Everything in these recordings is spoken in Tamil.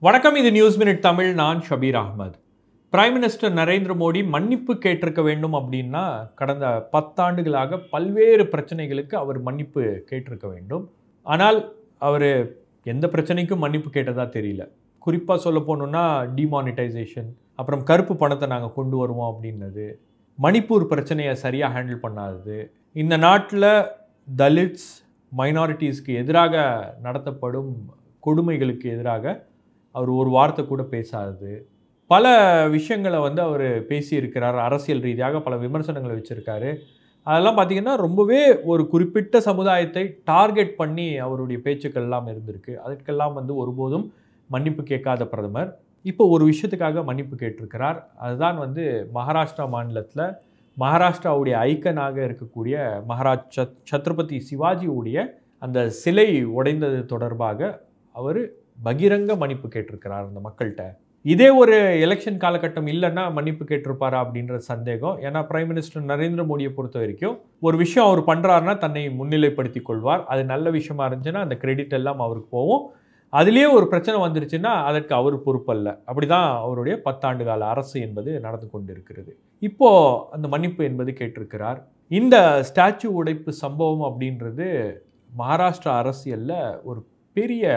வணக்கம், இது நியூஸ் மினிட் தமிழ். நான் ஷபீர் அகமது. பிரைம் மினிஸ்டர் நரேந்திர மோடி மன்னிப்பு கேட்டிருக்க வேண்டும் அப்படின்னா கடந்த 10 ஆண்டுகளாக பல்வேறு பிரச்சனைகளுக்கு அவர் மன்னிப்பு கேட்டிருக்க வேண்டும். ஆனால் அவர் எந்த பிரச்சனைக்கும் மன்னிப்பு கேட்டதா தெரியல. குறிப்பாக சொல்ல போகணுன்னா டிமானிட்டைசேஷன், அப்புறம் கருப்பு பணத்தை நாங்கள் கொண்டு வருவோம் அப்படின்னது, மணிப்பூர் பிரச்சனையை சரியாக ஹேண்டில் பண்ணாதது, இந்த நாட்டில் தலித்ஸ் மைனாரிட்டிஸ்க்கு எதிராக நடத்தப்படும் கொடுமைகளுக்கு எதிராக அவர் ஒரு வார்த்தை கூட பேசாதது, பல விஷயங்களை அவர் பேசியிருக்கிறார். அரசியல் ரீதியாக பல விமர்சனங்களை வச்சுருக்காரு. அதெல்லாம் பார்த்திங்கன்னா ரொம்பவே ஒரு குறிப்பிட்ட சமுதாயத்தை டார்கெட் பண்ணி அவருடைய பேச்சுக்கள் எல்லாம் இருந்திருக்கு. அதற்கெல்லாம் ஒருபோதும் மன்னிப்பு கேட்காத பிரதமர் இப்போ ஒரு விஷயத்துக்காக மன்னிப்பு கேட்டிருக்கிறார். அதுதான் மகாராஷ்டிரா மாநிலத்தில் மகாராஷ்டிராவுடைய ஐக்கனாக இருக்கக்கூடிய மகாராஜ் சத்ரபதி சிவாஜியுடைய அந்த சிலை உடைந்தது தொடர்பாக அவர் பகிரங்க மன்னிப்பு கேட்டிருக்கிறார் அந்த மக்கள்கிட்ட. இதே ஒரு எலெக்ஷன் காலகட்டம் இல்லைன்னா மன்னிப்பு கேட்டிருப்பாரா அப்படின்ற சந்தேகம். ஏன்னா பிரைம் மினிஸ்டர் நரேந்திர மோடியை பொறுத்த வரைக்கும் ஒரு விஷயம் அவர் பண்ணுறாருன்னா தன்னை முன்னிலைப்படுத்தி கொள்வார். அது நல்ல விஷயமா இருந்துச்சுன்னா அந்த கிரெடிட் எல்லாம் அவருக்கு போகும். அதுலேயே ஒரு பிரச்சனை வந்துருச்சுன்னா அதற்கு அவர் பொறுப்பல்ல. அப்படி தான் அவருடைய 10 ஆண்டு கால அரசு என்பது நடந்து கொண்டு இருக்கிறது. இப்போது அந்த மன்னிப்பு என்பது கேட்டிருக்கிறார். இந்த ஸ்டாச்சு உடைப்பு சம்பவம் அப்படின்றது மகாராஷ்டிரா அரசியலில் ஒரு பெரிய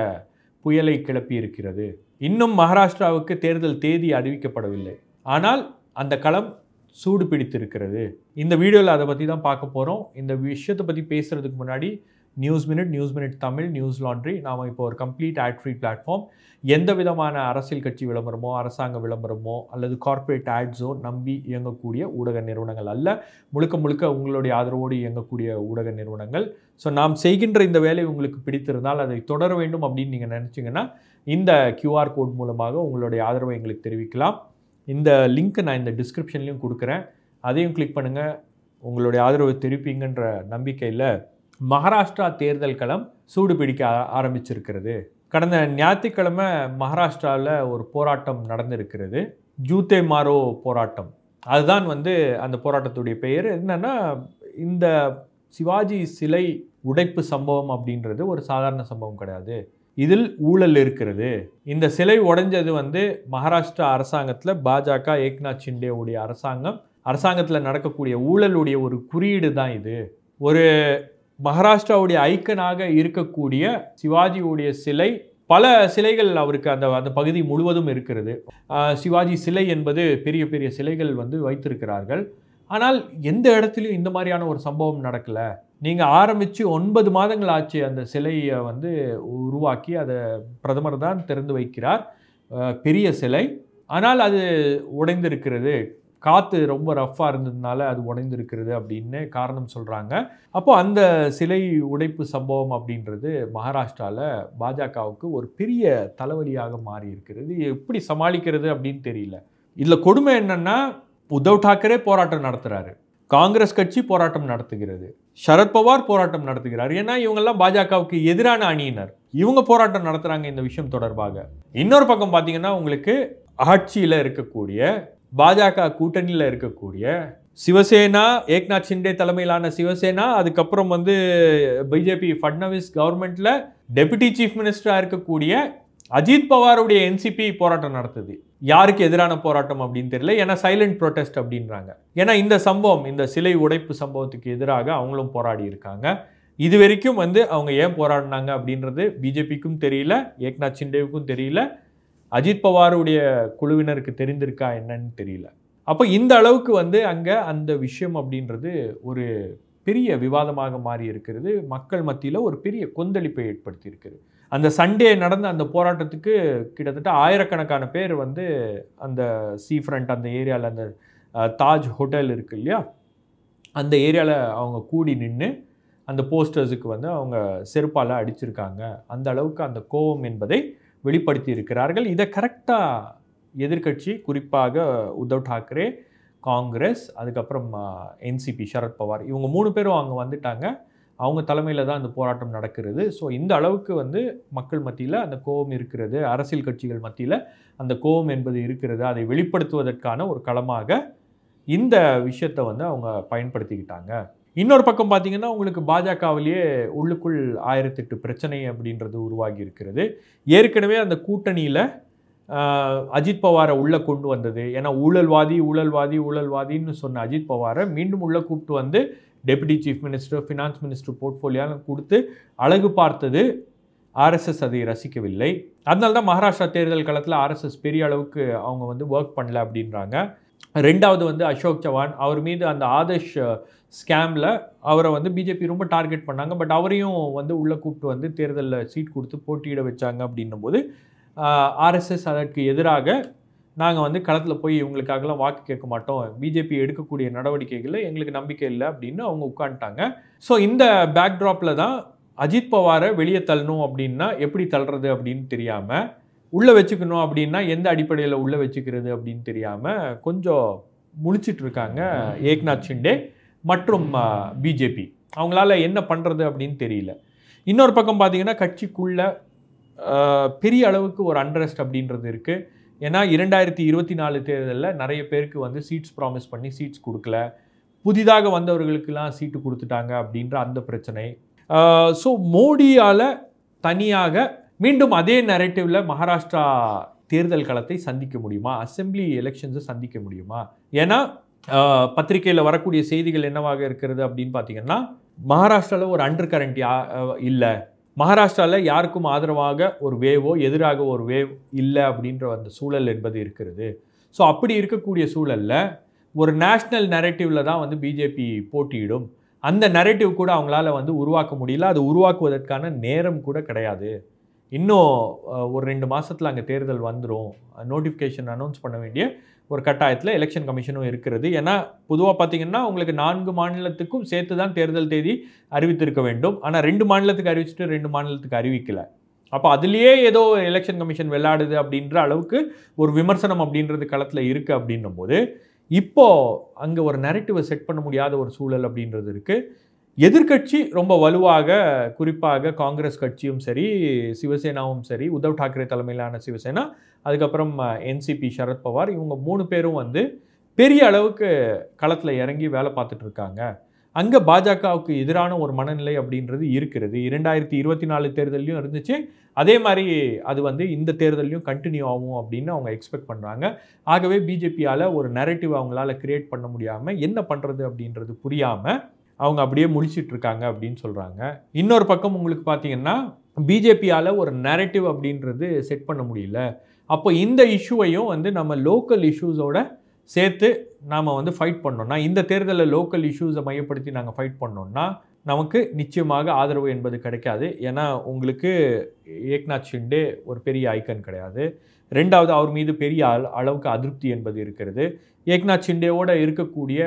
புயலை கிளப்பி இருக்கிறது. இன்னும் மகாராஷ்டிராவுக்கு தேர்தல் தேதி அறிவிக்கப்படவில்லை. ஆனால் அந்த களம் சூடு பிடித்திருக்கிறது. இந்த வீடியோவில் அதை பற்றி தான் பார்க்க போகிறோம். இந்த விஷயத்தை பற்றி பேசுகிறதுக்கு முன்னாடி news minute Tamil, news laundry, நாம் இப்போ ஒரு கம்ப்ளீட் ஆட் ஃப்ரீ பிளாட்ஃபார்ம். எந்த விதமான அரசியல் கட்சி விளம்பரமோ அரசாங்க விளம்பரமோ அல்லது கார்ப்பரேட் ஆட்ஸோ நம்பி இயங்கக்கூடிய ஊடக நிறுவனங்கள் அல்ல. முழுக்க முழுக்க உங்களுடைய ஆதரவோடு இயங்கக்கூடிய ஊடக நிறுவனங்கள். ஸோ நாம் செய்கின்ற இந்த வேலை உங்களுக்கு பிடித்திருந்தால் அதை தொடர வேண்டும் அப்படின்னு நீங்கள் நினச்சிங்கன்னா இந்த QR கோட் மூலமாக உங்களுடைய ஆதரவை எங்களுக்கு தெரிவிக்கலாம். இந்த லிங்க் நான் இந்த டிஸ்கிரிப்ஷன்லையும் கொடுக்குறேன். அதையும் கிளிக் பண்ணுங்கள். உங்களுடைய ஆதரவை தெரிவிப்பீங்கன்ற நம்பிக்கையில் மகாராஷ்டிரா தேர்தல் களம் சூடு பிடிக்க ஆரம்பிச்சிருக்கிறது. கடந்த ஞாயிற்றுக்கிழமை மகாராஷ்டிராவில் ஒரு போராட்டம் நடந்திருக்கிறது. ஜூத்தே மாரோ போராட்டம். அதுதான் அந்த போராட்டத்துடைய பெயர். என்னன்னா, இந்த சிவாஜி சிலை உடைப்பு சம்பவம் அப்படின்றது ஒரு சாதாரண சம்பவம் கிடையாது. இதில் ஊழல் இருக்கிறது. இந்த சிலை உடைஞ்சது மகாராஷ்டிரா அரசாங்கத்தில் பாஜக ஏக்நாத் ஷிண்டே உடைய அரசாங்கத்தில் நடக்கக்கூடிய ஊழலுடைய ஒரு குறியீடு தான் இது. ஒரு மகாராஷ்டிராவுடைய ஐக்கனாக இருக்கக்கூடிய சிவாஜியுடைய சிலை, பல சிலைகள் அவருக்கு அந்த பகுதி முழுவதும் இருக்கிறது. சிவாஜி சிலை என்பது பெரிய பெரிய சிலைகள் வைத்திருக்கிறார்கள். ஆனால் எந்த இடத்துலையும் இந்த மாதிரியான ஒரு சம்பவம் நடக்கலை. நீங்கள் ஆரம்பித்து 9 மாதங்கள் ஆச்சு அந்த சிலையை உருவாக்கி அதை பிரதமர் தான் திறந்து வைக்கிறார். பெரிய சிலை. ஆனால் அது உடைந்திருக்கிறது. காற்று ரொம்ப ரஃப்பாக இருந்ததுனால அது உடைந்திருக்கிறது அப்படின்னு காரணம் சொல்கிறாங்க. அப்போது அந்த சிலை உடைப்பு சம்பவம் அப்படின்றது மகாராஷ்டிராவில் பாஜகவுக்கு ஒரு பெரிய தலைவலியாக மாறி இருக்கிறது. எப்படி சமாளிக்கிறது அப்படின்னு தெரியல. இதில் கொடுமை என்னென்னா, உத்தவ் தாக்கரே போராட்டம் நடத்துகிறாரு, காங்கிரஸ் கட்சி போராட்டம் நடத்துகிறது, சரத்பவார் போராட்டம் நடத்துகிறார். ஏன்னா இவங்கெல்லாம் பாஜகவுக்கு எதிரான அணியினர். இவங்க போராட்டம் நடத்துகிறாங்க இந்த விஷயம் தொடர்பாக. இன்னொரு பக்கம் பார்த்தீங்கன்னா, உங்களுக்கு ஆட்சியில் இருக்கக்கூடிய பாஜக கூட்டணியில் இருக்கக்கூடிய சிவசேனா, ஏக்நாத் ஷிண்டே தலைமையிலான சிவசேனா, அதுக்கப்புறம் பிஜேபி ஃபட்னவிஸ் கவர்மெண்ட்டில் டெபுட்டி சீஃப் மினிஸ்டராக இருக்கக்கூடிய அஜித் பவாருடைய NCP போராட்டம் நடத்துது. யாருக்கு எதிரான போராட்டம் அப்படின்னு தெரியல. ஏன்னா சைலண்ட் ப்ரொடெஸ்ட் அப்படின்றாங்க. ஏன்னா இந்த சம்பவம், இந்த சிலை உடைப்பு சம்பவத்துக்கு எதிராக அவங்களும் போராடி இருக்காங்க. இது வரைக்கும் அவங்க ஏன் போராடினாங்க அப்படின்றது பிஜேபிக்கும் தெரியல, ஏக்நாத் ஷிண்டேவுக்கும் தெரியல, அஜித் பவாருடைய குழுவினருக்கு தெரிந்திருக்கா என்னன்னு தெரியல. அப்போ இந்த அளவுக்கு அங்கே அந்த விஷயம் அப்படின்றது ஒரு பெரிய விவாதமாக மாறி இருக்கிறது. மக்கள் மத்தியில் ஒரு பெரிய கொந்தளிப்பை ஏற்படுத்தி இருக்குது. அந்த சண்டே நடந்த அந்த போராட்டத்துக்கு கிட்டத்தட்ட ஆயிரக்கணக்கான பேர் அந்த சீ ஃப்ரண்ட் அந்த ஏரியாவில், அந்த தாஜ் ஹோட்டல் இருக்குது இல்லையா, அந்த ஏரியாவில் அவங்க கூடி நின்று அந்த போஸ்டர்ஸுக்கு அவங்க செருப்பால் அடிச்சிருக்காங்க. அந்த அளவுக்கு அந்த கோபம் என்பதை வெளிப்படுத்தி இருக்கிறார்கள். இதை கரெக்டாக எதிர்கட்சி, குறிப்பாக உத்தவ் தாக்கரே, காங்கிரஸ், அதுக்கப்புறம் NCP சரத்பவார், இவங்க 3 பேரும் அங்கே வந்துட்டாங்க. அவங்க தலைமையில் தான் அந்த போராட்டம் நடக்கிறது. ஸோ இந்த அளவுக்கு மக்கள் மத்தியில் அந்த கோபம் இருக்கிறது. அரசியல் கட்சிகள் மத்தியில் அந்த கோபம் என்பது இருக்கிறது. அதை வெளிப்படுத்துவதற்கான ஒரு களமாக இந்த விஷயத்தை அவங்க பயன்படுத்திக்கிட்டாங்க. இன்னொரு பக்கம் பார்த்தீங்கன்னா, உங்களுக்கு பாஜகவிலேயே உள்ளுக்குள் 1008 பிரச்சனை அப்படின்றது உருவாகி இருக்கிறது. ஏற்கனவே அந்த கூட்டணியில் அஜித் பவாரை உள்ளே கொண்டு வந்தது. ஏன்னா ஊழல்வாதின்னு சொன்ன அஜித் பவாரை மீண்டும் உள்ளே கூப்பிட்டு வந்து deputy chief minister, finance minister போர்ட்ஃபோலியோலாம் கொடுத்து அழகு பார்த்தது ஆர்எஸ்எஸ் அதை ரசிக்கவில்லை. அதனால தான் மகாராஷ்டிரா தேர்தல் காலத்தில் ஆர்எஸ்எஸ் பெரிய அளவுக்கு அவங்க வந்து ஒர்க் பண்ணல அப்படின்றாங்க. ரெண்டாவது வந்து அசோக் சவான், அவர் மீது அந்த ஆதர்ஷ் ஸ்கேமில் அவரை வந்து பிஜேபி ரொம்ப டார்கெட் பண்ணாங்க. பட் அவரையும் வந்து உள்ளே கூப்பிட்டு வந்து தேர்தலில் சீட் கொடுத்து போட்டியிட வச்சாங்க. அப்படின்னும் போது ஆர்எஸ்எஸ் அதற்கு எதிராக நாங்கள் வந்து களத்தில் போய் இவங்களுக்காகலாம் வாக்கு கேட்க மாட்டோம், பிஜேபி எடுக்கக்கூடிய நடவடிக்கைகளில் எங்களுக்கு நம்பிக்கை இல்லை அப்படின்னு அவங்க உட்காந்துட்டாங்க. ஸோ இந்த பேக்ட்ராப்பில் தான் அஜித் பவாரை வெளியே தள்ளணும் அப்படின்னா எப்படி தள்ளுறது அப்படின்னு தெரியாமல், உள்ளே வச்சுக்கணும் அப்படின்னா எந்த அடிப்படையில் உள்ளே வச்சுக்கிறது அப்படின்னு தெரியாமல் கொஞ்சம் முழிச்சிட்டு இருக்காங்க ஏக்நாத் ஷிண்டே மற்றும் பிஜேபி. அவங்களால என்ன பண்ணுறது அப்படின்னு தெரியல. இன்னொரு பக்கம் பார்த்தீங்கன்னா கட்சிக்குள்ள பெரிய அளவுக்கு ஒரு அண்ட்ரஸ்ட் அப்படின்றது இருக்குது. ஏன்னா 2024 தேர்தலில் நிறைய பேருக்கு வந்து சீட்ஸ் ப்ராமிஸ் பண்ணி சீட்ஸ் கொடுக்கல, புதிதாக வந்தவர்களுக்கெல்லாம் சீட்டு கொடுத்துட்டாங்க அப்படின்ற அந்த பிரச்சனை. ஸோ மோடியால் தனியாக மீண்டும் அதே நரேட்டிவில் மகாராஷ்டிரா தேர்தல் களத்தை சந்திக்க முடியுமா, அசெம்பிளி எலெக்ஷன்ஸை சந்திக்க முடியுமா? ஏன்னா பத்திரிகையில் வரக்கூடிய செய்திகள் என்னவாக இருக்கிறது அப்படின்னு பார்த்தீங்கன்னா, மகாராஷ்டிராவில் ஒரு அண்டர் கரண்ட் இல்லை, மகாராஷ்டிராவில் யாருக்கும் ஆதரவாக ஒரு வேவோ எதிராக ஒரு வேவ் இல்லை அப்படின்ற அந்த சூழல் என்பது இருக்கிறது. ஸோ அப்படி இருக்கக்கூடிய சூழலில் ஒரு நேஷ்னல் நரேட்டிவில் தான் வந்து பிஜேபி போட்டியிடும். அந்த நரேட்டிவ் கூட அவங்களால வந்து உருவாக்க முடியல, அது உருவாக்குவதற்கான நேரம் கூட கிடையாது. இன்னும் ஒரு 2 மாதத்தில் அங்கே தேர்தல் வந்துடும், நோட்டிஃபிகேஷன் அனௌன்ஸ் பண்ண வேண்டிய ஒரு கட்டாயத்தில் எலெக்ஷன் கமிஷனும் இருக்கிறது. ஏன்னா பொதுவாக பார்த்தீங்கன்னா உங்களுக்கு 4 மாநிலத்துக்கும் சேர்த்து தான் தேர்தல் தேதி அறிவித்திருக்க வேண்டும். ஆனால் 2 மாநிலத்துக்கு அறிவிச்சுட்டு 2 மாநிலத்துக்கு அறிவிக்கலை. அப்போ அதுலேயே ஏதோ எலெக்ஷன் கமிஷன் விளையாடுது அப்படின்ற அளவுக்கு ஒரு விமர்சனம் அப்படின்றது களத்தில் இருக்குது. அப்படின்னும் போது இப்போது அங்கே ஒரு நரேட்டிவை செட் பண்ண முடியாத ஒரு சூழல் அப்படின்றது இருக்குது. எதிர்கட்சி ரொம்ப வலுவாக, குறிப்பாக காங்கிரஸ் கட்சியும் சரி, சிவசேனாவும் சரி, உத்தவ் தாக்கரே தலைமையிலான சிவசேனா, அதுக்கப்புறம் என்சிபி ஷரத் பவார், இவங்க 3 பேரும் வந்து பெரிய அளவுக்கு களத்தில் இறங்கி வேலை பார்த்துட்டு இருக்காங்க. அங்கே பாஜகவுக்கு எதிரான ஒரு மனநிலை அப்படின்றது இருக்கிறது. 2024 தேர்தலையும் இருந்துச்சு, அதே மாதிரி அது வந்து இந்த தேர்தலையும் கண்டினியூ ஆகும் அப்படின்னு அவங்க எக்ஸ்பெக்ட் பண்ணுறாங்க. ஆகவே பிஜேபியால் ஒரு நரேட்டிவ் அவங்களால கிரியேட் பண்ண முடியாமல் என்ன பண்ணுறது அப்படின்றது புரியாமல் அவங்க அப்படியே முடிச்சிட்டு இருக்காங்க அப்படின்னு சொல்கிறாங்க. இன்னொரு பக்கம் உங்களுக்கு பார்த்தீங்கன்னா பிஜேபியால் ஒரு நரேட்டிவ் அப்படின்றது செட் பண்ண முடியல. அப்போ இந்த இஷ்யூவையும் வந்து நம்ம லோக்கல் இஷ்யூஸோட சேர்த்து நாம் வந்து ஃபைட் பண்ணோம்னா, இந்த தேர்தலில் லோக்கல் இஷ்யூஸை மையப்படுத்தி நாங்கள் ஃபைட் பண்ணோம்னா நமக்கு நிச்சயமாக ஆதரவு என்பது கிடைக்காது. ஏன்னா உங்களுக்கு ஏக்நாத் ஷிண்டே ஒரு பெரிய ஐக்கன் கிடையாது. ரெண்டாவது, அவர் மீது பெரிய அளவுக்கு அதிருப்தி என்பது இருக்கிறது. ஏக்நாத் ஷிண்டேவோட இருக்கக்கூடிய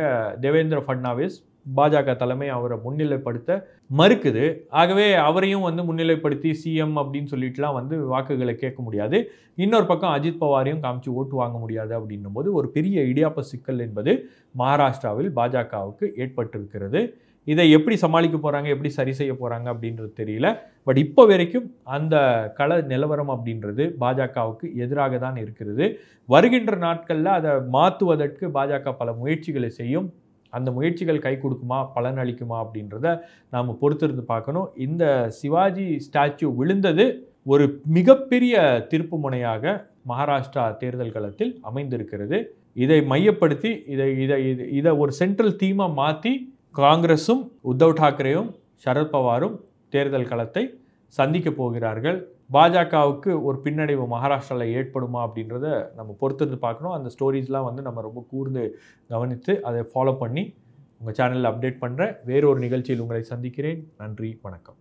தேவேந்திர ஃபட்னாவிஸ் பாஜக தலைமை அவரை முன்னிலைப்படுத்த மறுக்குது. ஆகவே அவரையும் வந்து முன்னிலைப்படுத்தி சிஎம் அப்படின்னு சொல்லிட்டுலாம் வந்து வாக்குகளை கேட்க முடியாது. இன்னொரு பக்கம் அஜித் பவாரையும் காமிச்சு ஓட்டு வாங்க முடியாது. அப்படின்னும் போது ஒரு பெரிய இடியாப்ப சிக்கல் என்பது மகாராஷ்டிராவில் பாஜகவுக்கு ஏற்பட்டிருக்கிறது. இதை எப்படி சமாளிக்க போகிறாங்க, எப்படி சரி செய்ய போகிறாங்க அப்படின்றது தெரியல. பட் இப்போ வரைக்கும் அந்த கள நிலவரம் அப்படின்றது பாஜகவுக்கு எதிராக தான் இருக்கிறது. வருகின்ற நாட்களில் அதை மாற்றுவதற்கு பாஜக பல முயற்சிகளை செய்யும். அந்த முயற்சிகள் கை கொடுக்குமா, பலன் அளிக்குமா அப்படின்றத நாம் பொறுத்திருந்து பார்க்கணும். இந்த சிவாஜி ஸ்டாச்சு விழுந்தது ஒரு மிகப்பெரிய திருப்பு முனையாக மகாராஷ்டிரா தேர்தல் களத்தில் அமைந்திருக்கிறது. இதை மையப்படுத்தி இதை ஒரு சென்ட்ரல் தீமாக மாற்றி காங்கிரஸும் உத்தவ் தாக்கரேயும் சரத்பவாரும் தேர்தல் களத்தை சந்திக்க போகிறார்கள். பாஜகவுக்கு ஒரு பின்னடைவு மகாராஷ்டிராவில் ஏற்படுமா அப்படின்றத நம்ம பொறுத்திருந்து பார்க்கணும். அந்த ஸ்டோரிஸ்லாம் வந்து நம்ம ரொம்ப கூர்ந்து கவனித்து அதை ஃபாலோ பண்ணி உங்கள் சேனலில் அப்டேட் பண்ணுறேன். வேறொரு நிகழ்ச்சியில் உங்களை சந்திக்கிறேன். நன்றி, வணக்கம்.